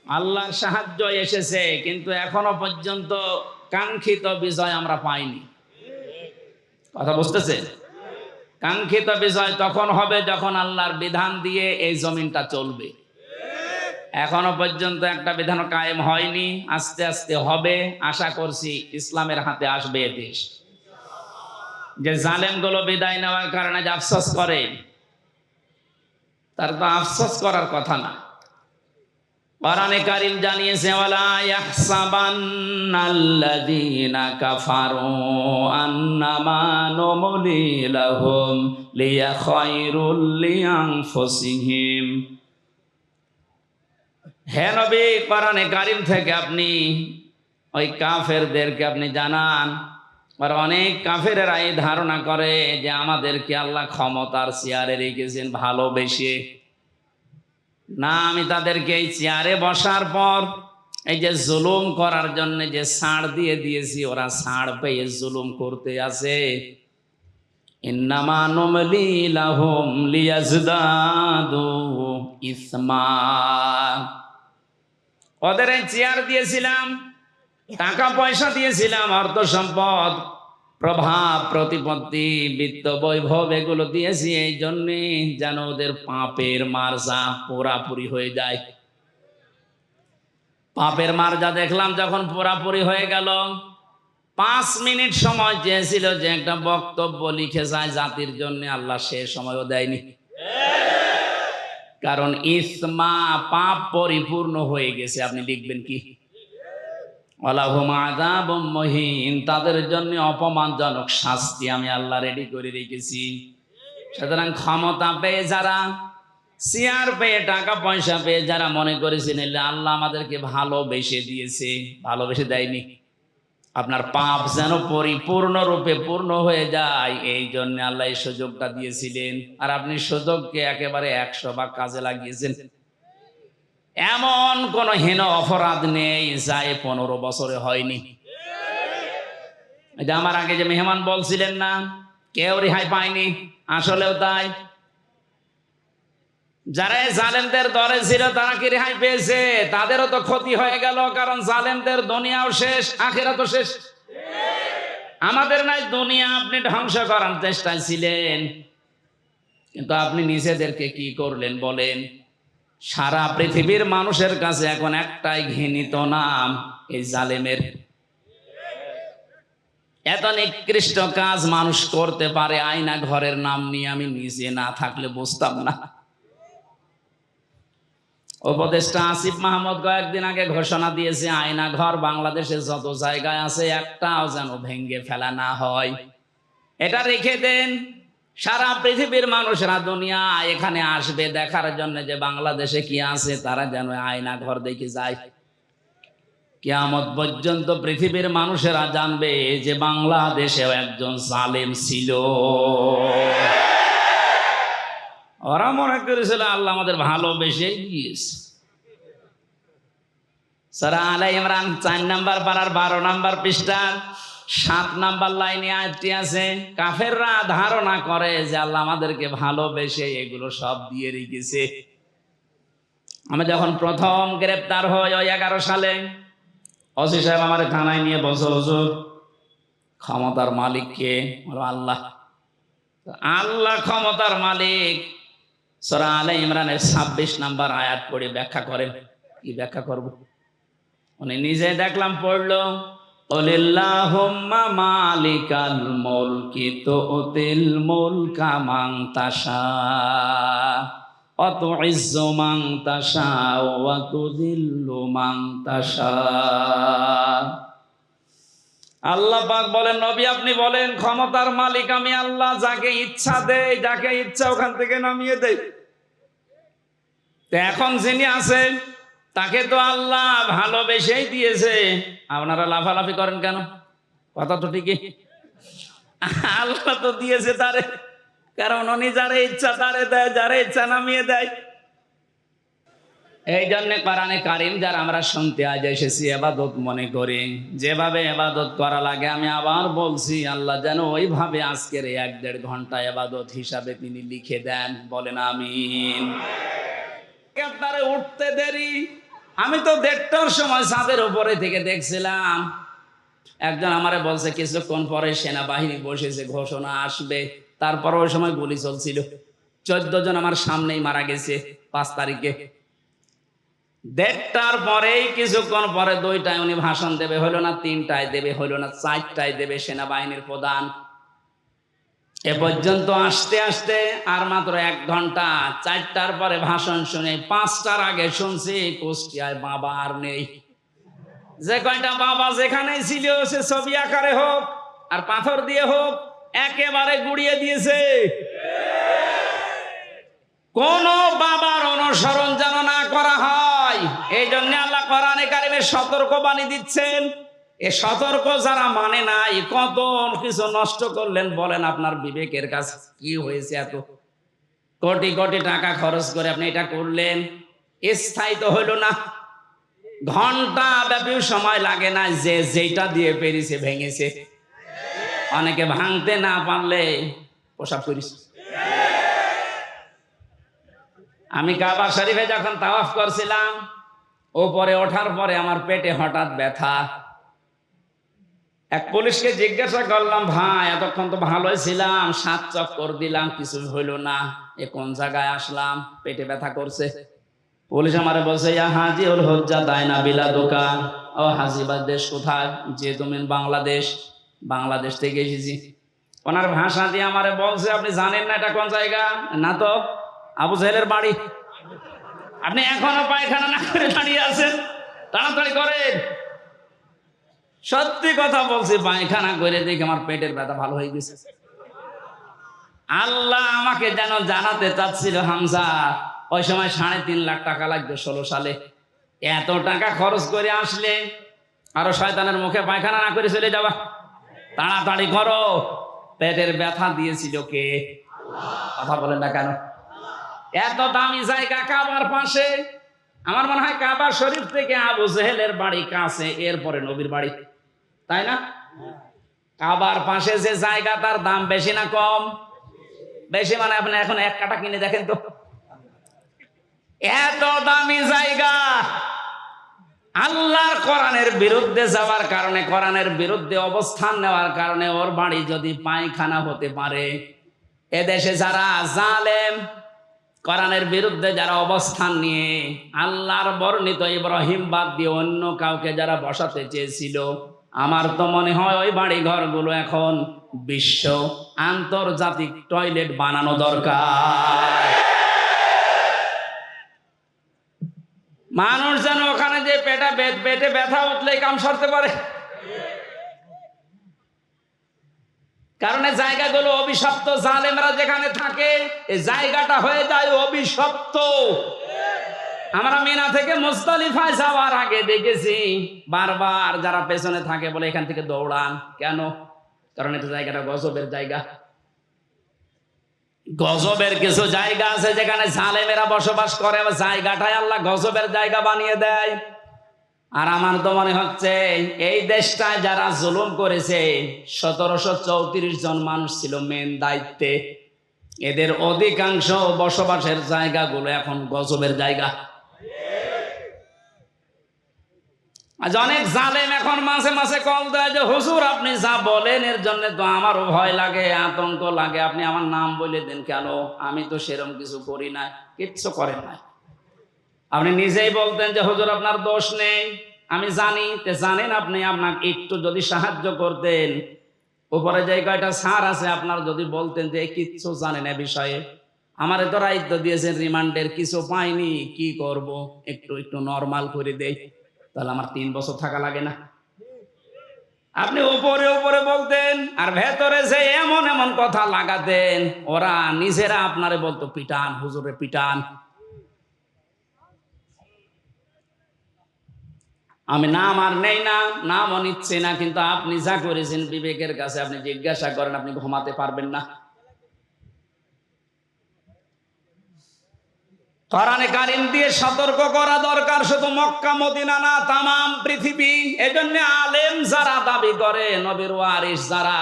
আল্লাহর সাহায্য এসেছে, কিন্তু এখনো পর্যন্ত কাঙ্ক্ষিত বিজয় আমরা পাইনি। কথা বুঝতেছে? কাঙ্ক্ষিত বিজয় তখন হবে যখন আল্লাহর বিধান দিয়ে এই জমিনটা চলবে। এখনো পর্যন্ত একটা বিধান কায়েম হয়নি, আস্তে আস্তে হবে। আশা করছি ইসলামের হাতে আসবে এ দেশ। যে জালেমগুলো বিদায় নেওয়ার কারণে যে আফসোস করে, তার তো আফসোস করার কথা না। কোরআনে কারীম জানিয়েছে, ওয়ালা ইয়াহসাবান্নাল্লাযীনা কাফারু আন্নামা নুমলি লাহুম লিয়াখায়রুল লিআনফুসিহিম। হে নবী, কোরআনে কারীম থেকে আপনি ওই কাফেরদেরকে আপনি জানান। আর অনেক কাফেরেরা এই ধারণা করে যে আমাদেরকে আল্লাহ ক্ষমতার চেয়ারে রেখেছেন ভালোবেসে। না, আমি তাদেরকে এই চেয়ারে বসার পর এই যে জুলুম করার জন্য যে ছাড় দিয়ে দিয়েছি, ওরা ছাড় পেয়ে জুলুম করতে আছে। ইন্নামা নুমলি লাহুম লিয়াজদাদু ইসমা। ওদের এই চেয়ার দিয়েছিলাম, টাকা পয়সা দিয়েছিলাম, অর্থ সম্পদ, প্রভাব, প্রতিপত্তি, বিত্ত, বৈভব, এগুলো দিয়েছি এই জন্যে যেন ওদের পাপের মার্জা পুরাপুরি হয়ে যায়। পাপের মার্জা দেখলাম যখন পুরাপুরি হয়ে গেল, 5 মিনিট সময় চেয়েছিল যে একটা বক্তব্য লিখে যায় জাতির জন্য, আল্লাহ সে সময়ও দেয়নি। কারণ ইসমা, পাপ পরিপূর্ণ হয়ে গেছে। আপনি লিখবেন কি? ওয়ালাহুম আযাবুম মুহিন, তাদের জন্য অপমানজনক শাস্তি আমি আল্লাহ রেডি করে রেখেছি। সুতরাং ক্ষমতা পেয়ে যারা, চেয়ার পেয়ে, টাকা পয়সা পেয়ে যারা মনে করেছেন আল্লাহ আমাদেরকে ভালোবেসে দিয়েছে, ভালোবেসে দেয়নি। আপনার পাপ যেন পরিপূর্ণরূপে পূর্ণ হয়ে যায়, এই জন্য আল্লাহ এই সুযোগটা দিয়েছিলেন। আর আপনি সুযোগকে একেবারে 100 ভাগ কাজে লাগিয়েছেন। এমন কোন হীন অপরাধ নেই যা 15 বছরে হয়নি। আমার আগে যে মেহমান বলছিলেন না, কেউ রেহাই পায়নি, আসলেও তাই। যারা জালেমদের দরে ছিল তারা কি রেহাই পেয়েছে? তাদেরও তো ক্ষতি হয়ে গেল, কারণ জালেমদের দুনিয়াও শেষ, আখিরাতও শেষ। আমাদের নাই দুনিয়া আপনি ধ্বংস করার চেষ্টায় ছিলেন, কিন্তু আপনি নিজেদেরকে কি করলেন বলেন? সারা পৃথিবীর মানুষের কাছে এখন একটাই ঘৃণিত নাম, এই জালেমের। এত নিকৃষ্ট কাজ মানুষ করতে পারে আয়না ঘরের নাম নিয়ে, আমি নিজে না থাকলে বুঝতাম না। উপদেষ্টা আসিফ মাহমুদ কয়েকদিন আগে ঘোষণা দিয়েছে, আয়না ঘর বাংলাদেশে যত জায়গায় আছে একটাও যেন ভেঙে ফেলা না হয়। এটা রেখে দেন। সারা পৃথিবীর মানুষরা দুনিয়া এখানে আসবে দেখার জন্য যে বাংলাদেশে কি আছে, তারা যেন আয়না ঘর দেখে যায়। কিয়ামত পর্যন্ত পৃথিবীর মানুষেরা জানবে যে বাংলাদেশেও একজন জালেম ছিল। ওরা মনে করেছিল আল্লাহ আমাদের ভালোবেসে দিয়েছে। সূরা আলে ইমরান 4 নম্বর পারার 12 নম্বর পৃষ্ঠা 7 নম্বর লাইনে আয়াতটি আছে। কাফেররা ধারণা করে যে আল্লাহ আমাদেরকে ভালোবেসে এগুলো সব দিয়ে রেখেছে। আমি যখন প্রথম গ্রেফতার হই ওই 11 সালে, ওসি সাহেব আমার থানায় নিয়ে বসে, হুজুর ক্ষমতার মালিক কে? আল্লাহ। আল্লাহ ক্ষমতার মালিক। সূরা আলে ইমরানের 26 নম্বর আয়াত পড়ে ব্যাখ্যা করেন। কি ব্যাখ্যা করব? উনি নিজে দেখলাম পড়লো, কুলিল্লাহুম্মা মালিকাল মুলকি তুতিল মুলকা মান তাশা ওয়া তুইজ্জু মান তাশা ওয়া তুযিল্লু মান তাশা। আল্লাহ পাক বলেন, নবী আপনি বলেন ক্ষমতার মালিক আমি আল্লাহ, যাকে ইচ্ছা দেই, যাকে ইচ্ছা ওখান থেকে নামিয়ে দেই। তো এখন যিনি আছেন তাকে তো আল্লাহ ভালোবেসেই দিয়েছে। আপনারা লাফালাফি করেন কেন? কথা তো ঠিকই, আল্লাহ তো দিয়েছে তারে, কারণ উনি যারে ইচ্ছা তারে দেয়, যারে ইচ্ছা নামিয়ে দেয়। এই জন্য কোরআনে কারীম যারা আমরা শুনতে আজ এসেছি ইবাদত মনে করি, যেভাবে ইবাদত করা লাগে আমি আবার বলছি, আল্লাহ যেন ওইভাবে আজকের 1-1.5 ঘন্টা ইবাদত হিসাবে তিনি লিখে দেন। বলেন আমিন। আপনারে উঠতে দেরি, আমি তো 1:30টার সময় ছাদের উপরে থেকে দেখছিলাম, একজন আমারে বলছে কিছুক্ষণ পরে সেনাবাহিনী বসেছে, ঘোষণা আসবে। তারপর ওই সময় গুলি চলছিল, 14 জন আমার সামনেই মারা গেছে 5 তারিখে। 1:30টার পরেই কিছুক্ষণ পরে 2টায় উনি ভাষণ দেবে, হলো না 3টায় দেবে, হলো না 4টায় দেবে সেনাবাহিনীর প্রধান। এ পর্যন্ত আসতে আসতে আর মাত্র 1 ঘন্টা। 4টার পরে ভাষণ শুনে 5টার আগে শুনছি কুষ্টিয়ায় বাবা আর নেই। যে কয়টা বাবা যেখানেই ছিল সে ছবি আকারে হোক আর পাথর দিয়ে হোক একেবারে গুড়িয়ে দিয়েছে। কোন বাবার অনুসরণ যেন না করা হয়, এই জন্য আল্লাহ কোরআনে কারিমে সতর্কবাণী দিচ্ছেন। এ সতর্ক যারা মানে নাই, কত কিছু নষ্ট করলেন বলেন। আপনার বিবেকের কাছে কি হয়েছে? এত কোটি কোটি টাকা খরচ করে আপনি এটা করলেন, স্থায়ী তো হইল না। ঘন্টা ব্যাপী সময় লাগে না, যে যেটা দিয়ে পেরেছে ভেঙেছে। অনেকে ভাঙতে না পারলে প্রসাব করিস। আমি কাবা শরীফে যখন তাওয়াফ করছিলাম, ওপরে ওঠার পরে আমার পেটে হঠাৎ ব্যথা। এক পুলিশকে জিজ্ঞাসা করলাম, ভাই এতক্ষণ তো ভালোই ছিলাম, 7 চক্কর দিলাম, কিছু হইল না, এ কোন জায়গায় আসলাম, পেটে ব্যথা করছে। পুলিশ আমারে বলছে, ইয়া হাজি উল হজ্জা দায়না বিলা দোকান। ও হাজিবার দেশ কোথায়? যে তুমি বাংলাদেশ। বাংলাদেশ থেকে এসেছি। ওনার ভাষা দিয়ে আমারে বলছে, আপনি জানেন না এটা কোন জায়গা? না তো। আবু জেহেলের বাড়ি। আপনি এখনো পায়খানা না করে দাঁড়িয়ে আছেন, তাড়াতাড়ি করেন। সত্যি কথা বলছি, পায়খানা করে দেখে আমার পেটের ব্যথা ভালো হয়ে গেছে। আল্লাহ আমাকে যেন জানাতে চাচ্ছিল, হামজা ওই সময় 3.5 লাখ টাকা লাগবে 16 সালে। এত টাকা খরচ করে আসলে আরো শয়তানের মুখে পায়খানা না করে চলে যাওয়া। তাড়াতাড়ি করো। পেটের ব্যথা দিয়েছিল কে? কথা বলেন না কেন? এত দামি জায়গা কাবার পাশে। আমার মনে হয় কাবা শরীফ থেকে আবু জেহেলের বাড়ি কাছে, এরপরে নবীর বাড়ি, তাই না? কাবার পাশে যে জায়গা, তার দাম বেশি না কম? বেশি। মানে আপনি এখন 1 কাঠা কিনে দেখেন তো, এত দামি জায়গা। আল্লাহর কোরআনের বিরুদ্ধে যাওয়ার কারণে, কোরআনের বিরুদ্ধে অবস্থান নেওয়ার কারণে ওর বাড়ি যদি পায়খানা হতে পারে। এদেশে যারা জালেম, কোরআনের বিরুদ্ধে যারা অবস্থান নিয়ে আল্লাহর বর্ণিত ইব্রাহিম বাদ দিয়ে অন্য কাউকে যারা বসাতে চেয়েছিল, আমার তো মনে হয় ওই বাড়ি ঘরগুলো এখন বিশ্ব আন্তর্জাতিক টয়লেট বানানো দরকার। মানুষ যেন ওখানে যে পেটে ব্যথা উঠলে কাম সারতে পারে। কারণ এই জায়গাগুলো অভিশপ্ত। জালেমরা যেখানে থাকে এই জায়গাটা হয়ে যায় অভিশপ্ত। আমরা মিনা থেকে মুজদালিফায় যাওয়ার আগে দেখেছি বারবার যারা পেছনে থাকে বলে এখান থেকে দৌড়ান। কেন? কারণ এটা জায়গাটা গজবের জায়গা। গজবের কিছু জায়গা আছে যেখানে জালেমেরা বসবাস করে, জায়গাটাই আল্লাহ গজবের জায়গা বানিয়ে দেয়। আর আমার তো মনে হচ্ছে এই দেশটায় যারা জুলুম করেছে, 1734 জন মানুষ ছিল মেন দায়িত্বে। এদের অধিকাংশ বসবাসের জায়গাগুলো এখন গজবের জায়গা। আজ অনেক জালেম এখন মাঝে মাঝে কল দেয় যে, হুজুর আপনি যা বলেন এর জন্য তো আমারও ভয় লাগে, আতঙ্ক লাগে, আপনি আমার নাম বলে দেন কেন? আমি তো সেরকম কিছু করি না। কিচ্ছু করেন না। আপনি নিজেই বলতেন যে হুজুর আপনার দোষ নেই, আমি জানি। জানেন আপনি, আপনাকে একটু যদি সাহায্য করতেন, উপরে যে কয়টা স্যার আছে আপনার যদি বলতেন যে কিচ্ছু জানেন এ বিষয়ে, আমার তো দায়িত্ব দিয়েছেন রিমান্ডের, কিছু পাইনি, কি করব, একটু নরমাল করে দেই, তাহলে আমার 3 বছর থাকা লাগে না। আপনি উপরে উপরে বলতেন আর ভেতরে যে এমন এমন কথা লাগাতেন, ওরা নিজেরা আপনারে বলতো পিটান, হুজুরে পিটান। আমি নাম আর নেই না, নামও নিচ্ছি না, কিন্তু আপনি যা করেছেন বিবেকের কাছে আপনি জিজ্ঞাসা করেন, আপনি ঘুমাতে পারবেন না। কোরআনে কারীম দিয়ে সতর্ক করা দরকার, শুধু মক্কা মদিনা না, তামাম পৃথিবী। এজন্য আলেম যারা দাবি করে, নবীর ওয়ারিস যারা,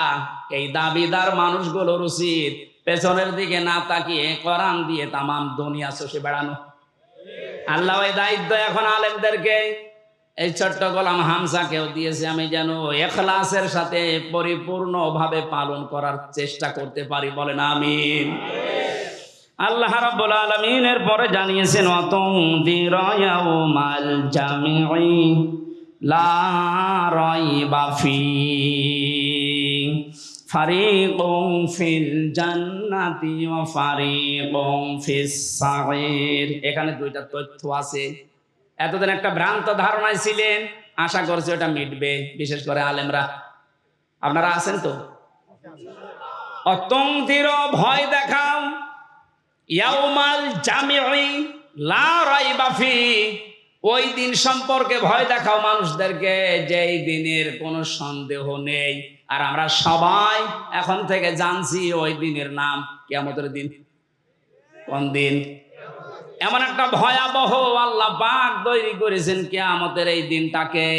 এই দাবিদার মানুষগুলোর উচিত পেছনের দিকে না তাকিয়ে কোরআন দিয়ে তামাম দুনিয়া চষে বেড়ানো। আল্লাহ ওই দায়িত্ব এখন আলেমদেরকে, এই ছোট্ট গোলাম হামজাকেও দিয়েছে, আমি যেন ইখলাসের সাথে পরিপূর্ণভাবে পালন করার চেষ্টা করতে পারি, বলেন আমিন। আল্লাহ রাব্বুল আলামিন এর পরে জানিয়েছেন ওয়াতুনদিরা ইয়াউমাল জামিঈ লা রাইবা ফীহি ফারিকুন ফিল জান্নাতি ওয়া ফারিকুন ফিস সাঈর। এখানে দুইটা তথ্য আছে। এতদিন একটা ভ্রান্ত ধারণায় ছিলেন, আশা করছি ওটা মিটবে, বিশেষ করে আলেমরা। আপনারা আছেন তো? অতন্তির ভয় দেখাও, ইয়াউমাল জামিঈ লা রাইবা ফীহি, ওই দিন সম্পর্কে ভয় দেখাও মানুষদেরকে, যেই দিনের কোনো সন্দেহ নেই। আর আমরা সবাই এখন থেকে জানছি ওই দিনের নাম কিয়ামতের দিন। কোন দিন? এমন একটা ভয়াবহ আল্লাহ পাক তৈরি করেছেন কিয়ামতের এই দিনটাকে।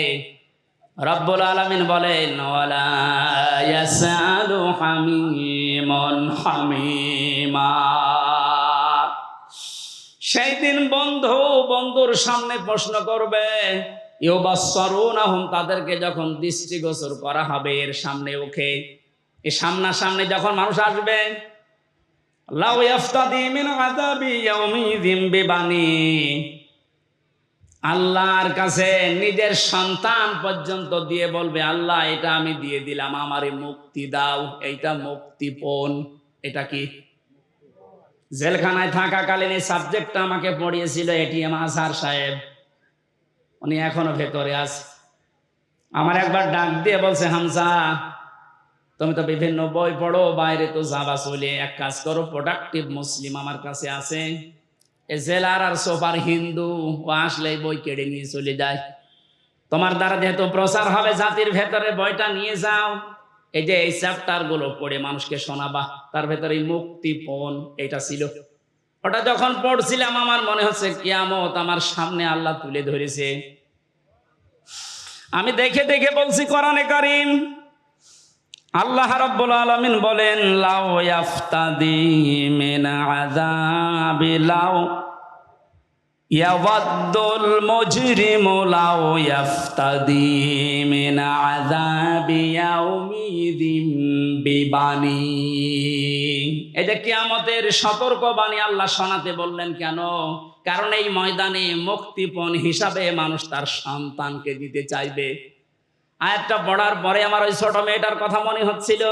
রব্বুল আলামিন বলেন ওয়ালা ইয়াসালু হামিমুন হামিমা, সেই দিন বন্ধু বন্ধুর সামনে প্রশ্ন করবে। ইউবাসসারুনাহুম, তাদেরকে যখন দৃষ্টিগোচর করা হবে এর সামনে ওকে, এই সামনাসামনি যখন মানুষ আসবে, লাউ ইয়াফতাদি মিন আযাবি ইয়াউমিযিন বিবানি, আল্লাহর কাছে নিজের সন্তান পর্যন্ত দিয়ে বলবে আল্লাহ এটা আমি দিয়ে দিলাম, আমারে মুক্তি দাও, এইটা মুক্তিপণ। এটা কি? জেলখানায় থাকাকালীন এই সাবজেক্টটা আমাকে পড়িয়েছিল এটিএম আজহার সাহেব, উনি এখনো ভেতরে আছে। আমার একবার ডাক দিয়ে বলছে, হামজা তুমি তো বিভিন্ন বই পড়ো, বাইরে তো যাবা চলে, এক কাজ করো, প্রোডাক্টিভ মুসলিম আমার কাছে আছে, এ জেলার আর সোপার হিন্দু, ও আসলে বই কেড়ে নিয়ে চলে যায়। তোমার দ্বারা যেহেতু প্রচার হবে জাতির ভেতরে, বইটা নিয়ে যাও, এই যে এই চ্যাপ্টার গুলো পড়ে মানুষকে শোনাবা। তার ভেতরে মুক্তিপণ এটা ছিল। ওটা যখন পড়ছিলাম আমার মনে হচ্ছে কিয়ামত আমার সামনে আল্লাহ তুলে ধরেছে। আমি দেখে দেখে বলছি কোরআনে কারীম, আল্লাহ রাব্বুল আলামিন বলেন লাউ ইয়াফতাদি মিন আযাবি লাউ ইয়াওয়াদ্দুল মুজরিমু লাউ ইয়াফতাদি মিন আযাবি ইয়াউমিযিন বিবানি। এই যে কিয়ামতের সতর্কবাণী আল্লাহ শোনাতে বললেন কেন? কারণ এই ময়দানে মুক্তিপণ হিসাবে মানুষ তার সন্তানকে দিতে চাইবে। আয়াতটা পড়ার পরে আমার ওই ছোট মেয়েটার কথা মনে হচ্ছিল,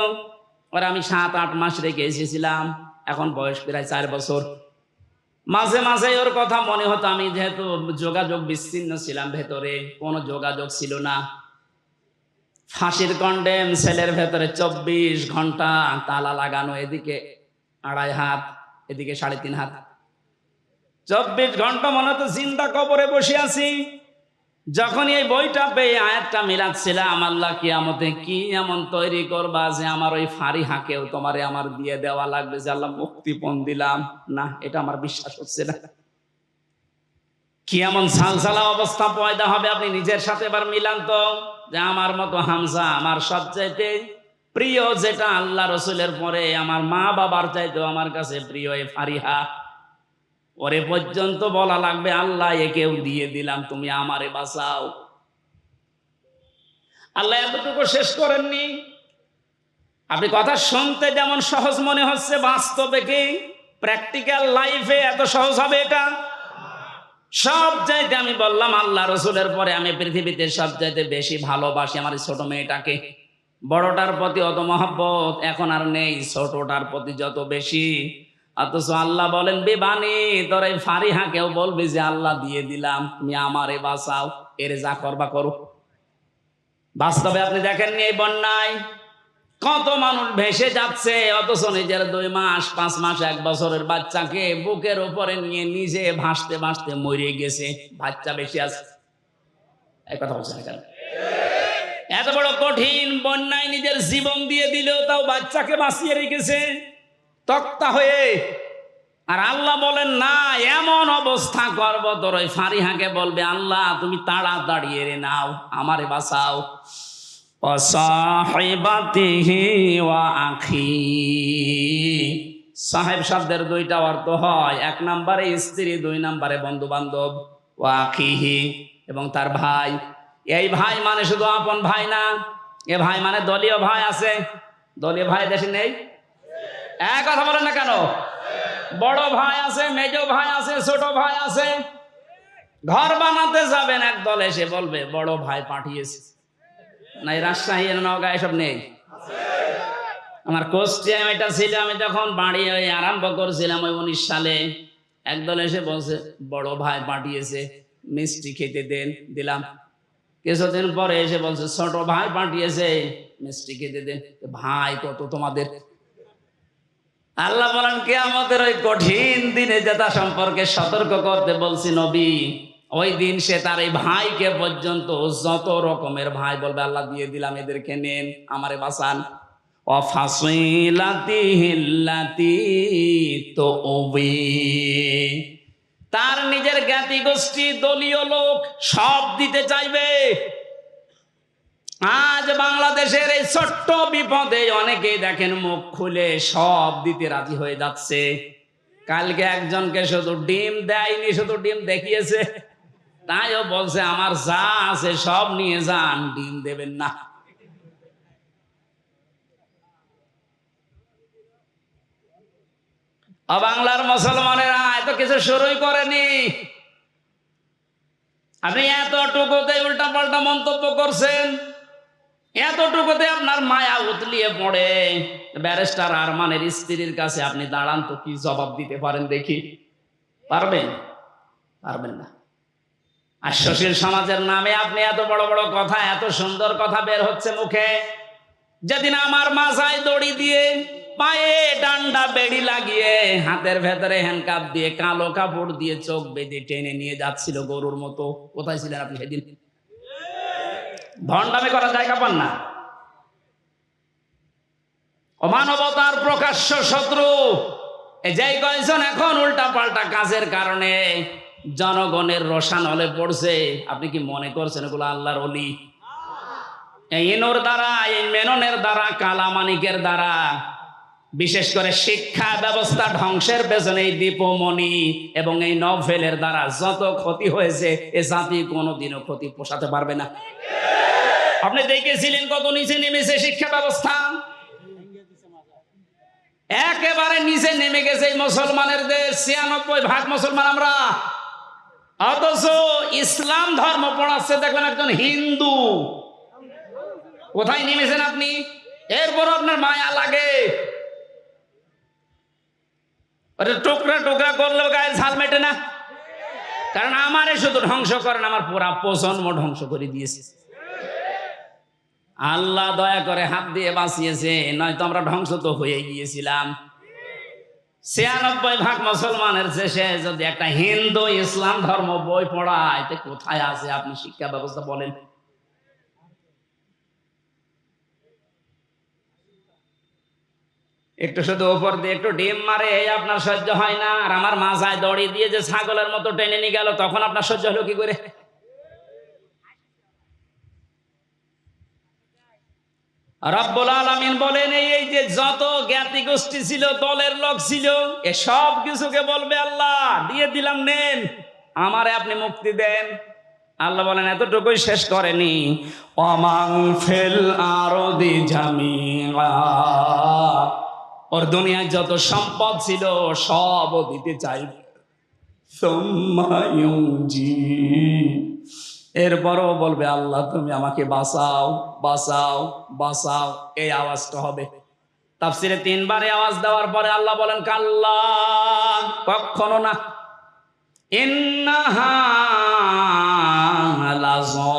ওরা আমি 7-8 মাস রেখে এসেছিলাম, এখন বয়স প্রায় 4 বছর। মাঝে মাঝে ওর কথা মনে হতো, আমি যেহেতু যোগাযোগ বিচ্ছিন্ন ছিলাম, ভেতরে কোনো যোগাযোগ ছিল না। ফাঁসির কন্ডেম সেলের ভেতরে 24 ঘন্টা তালা লাগানো, এদিকে 2.5 হাত, এদিকে 3.5 হাত, 24 ঘন্টা মনে হতো জিন্দা কবরে বসে আছি। যখন এই বইটা পেয়ে আয়াতটা মিলাচ্ছিলাম, আল্লাহ কিয়ামতে কি এমন তৈরি করবা যে আমার ওই ফারিহাকেও তোমারে আমার দিয়ে দেওয়া লাগবে, যে আল্লাহ মুক্তিপণ দিলাম, না এটা আমার বিশ্বাস হচ্ছে না। কি এমন সালসালা অবস্থা পয়দা হবে, আপনি নিজের সাথে এবার মিলান তো, যে আমার মতো হামজা, আমার সবচাইতে প্রিয় যেটা আল্লাহ রসুলের পরে আমার মা বাবার চাইতেও আমার কাছে প্রিয় এই ফারিহা, ওরে পর্যন্ত বলা লাগবে আল্লাহ একেও দিয়ে দিলাম, তুমি আমারে বাঁচাও। আল্লাহ এতটুকু শেষ করেননি। আপনি কথা শুনতে যেমন সহজ মনে হচ্ছে, বাস্তবে কি প্র্যাকটিক্যাল লাইফে এত সহজ হবে এটা? সব চাইতে আমি বললাম আল্লাহ রসুলের পরে আমি পৃথিবীতে সব চাইতে বেশি ভালোবাসি আমার ছোট মেয়েটাকে। বড়টার প্রতি অত মহব্বত এখন আর নেই, ছোটটার প্রতি যত বেশি। অথচ আল্লাহ বলেন বিবানি, তোর এই ফারিহাকেও বলবি যে আল্লাহ দিয়ে দিলাম, তুমি আমারে বাঁচাও, এর যা করবা করো। বাস্তবে আপনি দেখেননি এই বন্যায় কত মানুষ ভেসে যাচ্ছে, অথচ নিজের 2 মাস 5 মাস 1 বছরের বাচ্চাকে বুকের উপরে নিয়ে নিজে ভাসতে ভাসতে মরে গেছে। বাচ্চা বেশি আছে, এই কথা বলছেন কেন? এত বড় কঠিন বন্যায় নিজের জীবন দিয়ে দিল, তাও বাচ্চাকে বাঁচিয়ে রেখেছে তক্তা হয়ে। আর আল্লাহ বলেন না, এমন অবস্থা করব তোর ওই ফারিহাকে বলবে আল্লাহ তুমি তাড়াতাড়ি এরে নাও, আমারে বাঁচাও। ওয়াসাহিবাতিহি ওয়া আখি, সাহেব শব্দের দুইটা অর্থ হয়, এক নম্বরে স্ত্রী, দুই নম্বরে বন্ধু বান্ধব। ওয়াখিহি, এবং তার ভাই। এই ভাই মানে শুধু আপন ভাই না, এ ভাই মানে দলীয় ভাই আছে। দলীয় ভাই দেশে নেই? এক কথা বলেন না কেন? বড় ভাই আছে, মেজ ভাই আছে, ছোট ভাই আছে। ঘর বানাতে যাবেন, এক দল এসে বলবে বড় ভাই পাঠিয়েছে। নাই রাজশাহী, নওগাঁ এসব নেই? আমার কোস্টিয়াম এটা ছিল, আমি যখন বাড়ি আরম্ভ করছিলাম ওই 19 সালে, একদল এসে বলছে বড় ভাই পাঠিয়েছে, মিষ্টি খেতে দেন, দিলাম। কিছুদিন পরে এসে বলছে ছোট ভাই পাঠিয়েছে, মিষ্টি খেতে দেন। ভাই কত তোমাদের? আল্লাহ বলেন কিয়ামতের ওই কঠিন দিনে যেটা সম্পর্কে সতর্ক করতে বলছি নবী, ওই দিন সে তার এই ভাইকে পর্যন্ত যত রকমের ভাই বলবে আল্লাহ দিয়ে দিলাম, এদেরকে নেন, আমারে বাঁচান। তার নিজের জ্ঞাতি গোষ্ঠী, দলীয় লোক সব দিতে চাইবে। আজ বাংলাদেশের এই ছোট্ট বিপদে অনেকেই দেখেন মুখ খুলে সব দিতে রাজি হয়ে যাচ্ছে। কালকে একজনকে শুধু ডিম দেয়নি, শুধু ডিম দেখিয়েছে, তাইও বলছে আমার যা আছে সব নিয়ে যান, ডিম দেবেন না। বাংলার মুসলমানেরা এত কিছু শুরুই করেনি, আপনি এতটুকুতে উল্টা পাল্টা মন্তব্য করছেন, এতটুকুতে আপনার মায়া উতলিয়ে পড়ে। ব্যারিস্টার আরমানের স্ত্রীর কাছে আপনি দাঁড়ান তো, কি জবাব দিতে পারেন দেখি? পারবেন? পারবেন না। আর সুশীল সমাজের নামে আপনি এত বড় বড় কথা, এত সুন্দর কথা বের হচ্ছে মুখে। যেদিন আমার মাথায় দড়ি দিয়ে, পায়ে ডান্ডা বেড়ি লাগিয়ে, হাতের ভেতরে হ্যান্ডকাপ দিয়ে, কালো কাপড় দিয়ে চোখ বেঁধে টেনে নিয়ে যাচ্ছিল গরুর মতো, কোথায় ছিলেন আপনি সেদিন? ভণ্ডামি করা জায়গা পান না। অমানবতার প্রকাশ্য শত্রু যেই কয়েকজন এখন উল্টা পাল্টা কাজের কারণে জনগণের রোষানলে পড়ছে, আপনি কি মনে করছেন এগুলো আল্লাহর ওলি? এই ইনুর দ্বারা, এই মেননের দ্বারা, কালামানিকের দ্বারা, বিশেষ করে শিক্ষা ব্যবস্থা ধ্বংসের পেছনে এই দীপমণি এবং এই নভেলের দ্বারা যত ক্ষতি হয়েছে, এ জাতি কোনোদিনও ক্ষতি পোষাতে পারবে না। আপনি দেখেছিলেন কত নিচে নেমেছে শিক্ষা ব্যবস্থা, একেবারে নিচে নেমে গেছে এই মুসলমানের দেশ। 96% মুসলমান আমরা, অথচ ইসলাম ধর্ম পড়াচ্ছে দেখবেন একজন হিন্দু। কোথায় নেমেছেন আপনি? এরপর আপনার মায়া লাগে, টুকরা টুকরা করলেও গায়ের ঝাল মেটে না। কারণ আমারে শুধু ধ্বংস করেন, আমার পুরা প্রজন্ম ধ্বংস করে দিয়েছে। আল্লাহ দয়া করে হাত দিয়ে বাঁচিয়েছে, নয়তো আমরা ধ্বংস তো হয়ে গিয়েছিলাম। 96% মুসলমানের শেষে যদি একটা হিন্দু ইসলাম ধর্ম বই পড়ায়, তো কোথায় আছে আপনি শিক্ষা ব্যবস্থা বলেন? একটু শুধু উপর দিয়ে একটু ডিম মারে, আপনার সহ্য হয় না। আর আমার মাথায় দড়ি দিয়ে যে ছাগলের মতো টেনে নিয়ে গেল, তখন আপনার সহ্য হলো কি করে? রব্বুল আলামিন বলেন এই যে যত জ্ঞাতি গোষ্ঠী ছিল, দলের লোক ছিল, এ সব কিছুকে বলবে আল্লাহ দিয়ে দিলাম, নেন, আমারে আপনি মুক্তি দেন। আল্লাহ বলেন এতটুকুই শেষ করেনি, ওমান ফিল আরদি জামিআ, ওর দুনিয়ায় যত সম্পদ ছিল সব দিতে চাইবে। সুম্মা ইউনজি, এরপরও বলবে আল্লাহ তুমি আমাকে বাঁচাও, বাঁচাও, বাঁচাও। এই আওয়াজটা হবে। তাফসিরে 3 বারে আওয়াজ দেওয়ার পরে আল্লাহ বলেন কাল্লা, কখনো না। ইন্নাহা লাযা,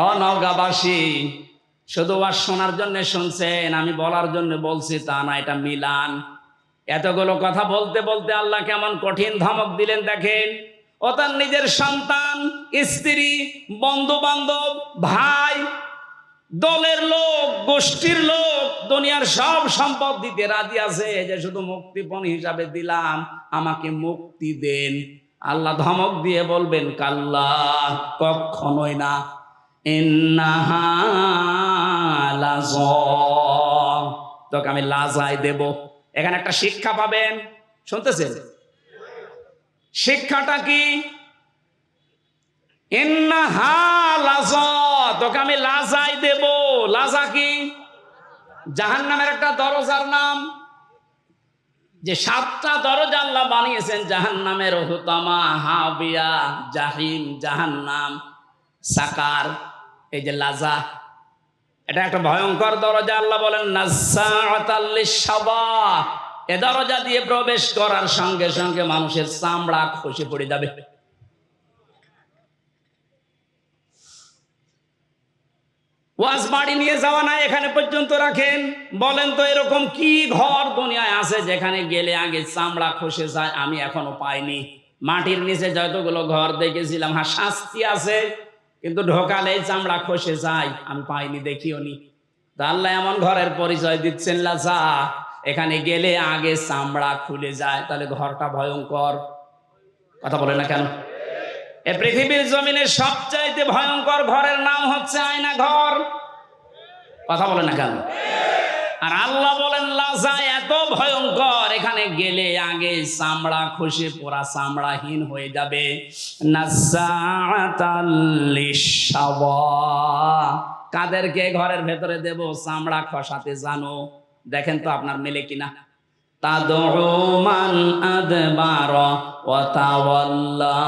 ও নওগাঁবাসী, শুধু আর শোনার জন্য শুনছেন, আমি বলার জন্য বলছি তা না, এটা মিলান। এতগুলো কথা বলতে বলতে আল্লাহ কেমন কঠিন ধমক দিলেন দেখেন। ও তার নিজের সন্তান, স্ত্রী, বন্ধু বান্ধব, ভাই, দলের লোক, গোষ্ঠীর লোক, দুনিয়ার সব সম্পদ দিতে রাজি আছে, যে শুধু মুক্তিপণ হিসাবে দিলাম, আমাকে মুক্তি দেন। আল্লাহ ধমক দিয়ে বলবেন কাল্লা, কখনোই না। ইন্নাহা লাযা, তোকে আমি লাজায় দেব। এখানে একটা শিক্ষা পাবেন, শুনতেছেন? শিক্ষাটা কি? ইন্নাহা লাযা, তোকে আমি লাজায় দেব। লাজা কি? জাহান্নামের একটা দরজার নাম। যে 7টা দরজা আল্লাহ বানিয়েছেন জাহান্নামের, হুতামা, হাবিয়া, জাহিম, জাহান্নাম, সাকার। এই যে লাজা, এটা একটা ভয়ঙ্কর দরজা। আল্লাহ বলেন নাজ্জাআতাল লিশ-শাওয়া, এ দরজা দিয়ে প্রবেশ করার সঙ্গে সঙ্গে মানুষের চামড়া খসে পড়ে যাবে। ওয়াজ বাড়ি নিয়ে যাওয়া না, এখানে পর্যন্ত রাখেন। বলেন তো এরকম কি ঘর দুনিয়ায় আছে যেখানে গেলে আগে চামড়া খসে যায়? আমি এখনো পাইনি। মাটির নিচে যতগুলো ঘর দেখেছিলাম, হ্যাঁ শাস্তি আছে, কিন্তু ঢোকালেই চামড়া খসে যায়, আমি পাইনি, দেখিও নি। তা আল্লাহ এমন ঘরের পরিচয় দিচ্ছেন লাজা, এখানে গেলে আগে চামড়া খুলে যায়। তাহলে ঘরটা ভয়ঙ্কর। কথা বলে না কেন? এই পৃথিবীর জমিনের সবচাইতে ভয়ঙ্কর ঘরের নাম হচ্ছে আয়না ঘর। কথা বলে না কেন? আর আল্লাহ বলেন লাজা এত ভয়ঙ্কর, এখানে গেলে আগে চামড়া খসে পুরা চামড়াহীন হয়ে যাবে। নাজ্জাআতাল লিশ-শাওয়া, কাদেরকে ঘরের ভেতরে দেব? চামড়া খসাতে জানো। দেখেন তো আপনার মেলে কিনা। তাদউ মান আদবারা ওয়া তাওয়াল্লা,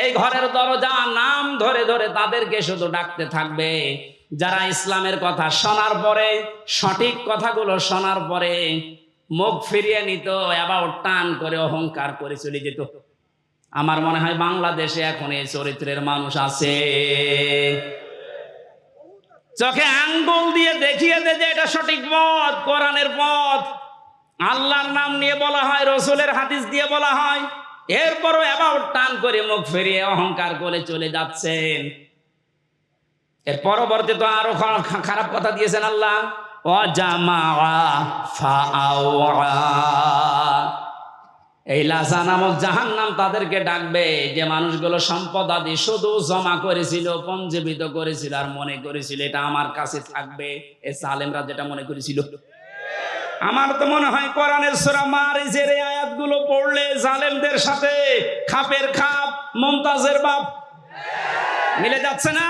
এই ঘরের দরজা নাম ধরে ধরে তাদেরকে শুধু ডাকতে থাকবে যারা ইসলামের কথা শোনার পরে, সঠিক কথাগুলো শোনার পরে মুখ ফিরিয়ে নিত, এবার টান করে অহংকার করে চলে যেত। আমার মনে হয় বাংলাদেশে এখন এই চরিত্রের মানুষ আছে। চোখে আঙ্গুল দিয়ে দেখিয়ে দে যে এটা সঠিক পথ, কোরআনের পথ। আল্লাহর নাম নিয়ে বলা হয়, রসুলের হাদিস দিয়ে বলা হয়, এরপরও এবার টান করে মুখ ফিরিয়ে অহংকার করে চলে যাচ্ছেন। এর পরবর্তী তো আরো খারাপ কথা দিয়েছেন আল্লাহ, ওয়াজামাআ ফাআওয়া। এই লাজা নামক জাহান্নাম তাদেরকে ডাকবে যে মানুষগুলো সম্পদ আদি শুধু জমা করেছিল, পঞ্জীবিত করেছিল, আর মনে করেছিল এটা আমার কাছে থাকবে। এই জালেমরা যেটা মনে করেছিল। আমার তো মনে হয় কোরআনের সূরা মারিজের এই আয়াতগুলো পড়লে জালেমদের সাথে খাপের খাপ, মুমতাজের বাপ মিলে যাচ্ছে না?